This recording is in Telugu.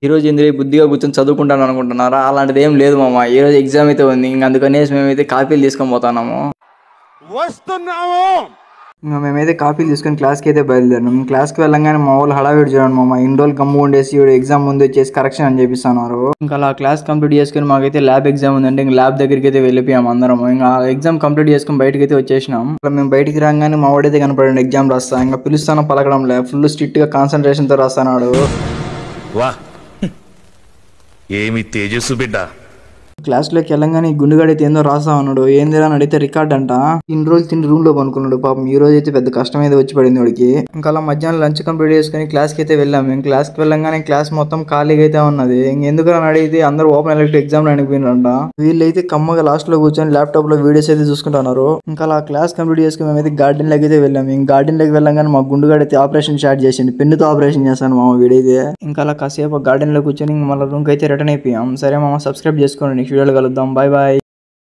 ఈరోజు ఏంది బుద్ధిగా కూర్చొని చదువుకుంటాను అనుకుంటున్నారా? అలాంటిది ఏం లేదు మామ. ఈరోజు ఎగ్జామ్ అయితే ఉంది. ఇంక అందుకనేసి మేమైతే కాపీలు తీసుకొని పోతున్నాము. ఇంక మేమైతే కాపీలు తీసుకొని క్లాస్కి అయితే బయలుదేరినాం. క్లాస్కి వెళ్ళంగానే మా వాళ్ళు హడావిడి చూడండి మామ. ఇన్ని రోజులు గమ్ము ఉండేసి ఎగ్జామ్ ముందు వచ్చేసి కరెక్షన్ అని చెప్పిస్తున్నారు. ఇంకా అలా క్లాస్ కంప్లీట్ చేసుకుని మాకైతే ల్యాబ్ ఎగ్జామ్ ఉందంటే ఇంకా ల్యాబ్ దగ్గరికి అయితే వెళ్ళిపోయాం అందరం. ఇంకా ఎగ్జామ్ కంప్లీట్ చేసుకుని బయటకి అయితే వచ్చేసినాం. అలా మేము బయటికి రాగానే మా వాడైతే కనపడండి ఎగ్జామ్ రాస్తా. ఇంకా పిలుస్తాను పలకడం లే, ఫుల్ స్ట్రిక్ట్ గా కాన్సన్ట్రేషన్ తో రాస్తున్నాడు. ఏమి తేజస్సు బిడ్డ. క్లాస్లోకి వెళ్ళంగానే గుండుగాడైతే ఏందో రాస్తా ఉన్నాడు. ఏంది అని అడిగితే రికార్డ్ అంట. ఇన్ని రోజులు తిని రూమ్ లో పనుకున్నాడు పాపం. ఈ రోజు అయితే పెద్ద కష్టం అయితే వచ్చి పడింది వాడికి. ఇంకా అలా మధ్యాహ్నం లంచ్ కంప్లీట్ చేసుకుని క్లాస్కి అయితే వెళ్ళాము. మేము క్లాస్కి వెళ్ళంగానే క్లాస్ మొత్తం ఖాళీగా అయితే ఉన్నది. ఎందుకు అని అడిగితే అందరూ ఓపెన్ ఎలక్టివ్ ఎగ్జామ్ లో అనిపోయినారంట. వీళ్ళైతే కమ్మగా లాస్ట్ లో కూర్చొని ల్యాప్టాప్ లో వీడియోస్ అయితే చూసుకుంటున్నారు. ఇంకా అలా క్లాస్ కంప్లీట్ చేసుకుని మేమైతే గార్డెన్ లోకి అయితే వెళ్ళాము. ఇంకా గార్డెన్ లోకి వెళ్ళంగానే మా గుండుగాడైతే ఆపరేషన్ స్టార్ట్ చేసింది. పెన్నుతో ఆపరేషన్ చేస్తాను మామ వీడైతే. ఇంకా అలా కాసేపు గార్డెన్ లో కూర్చొని మళ్ళీ రూమ్ కి అయితే రిటర్న్ అయిపోయాం. సరే మామ, సబ్స్క్రైబ్ చేసుకోండి. నెక్స్ట్ వీడియోలో కలుద్దాం. Bye bye.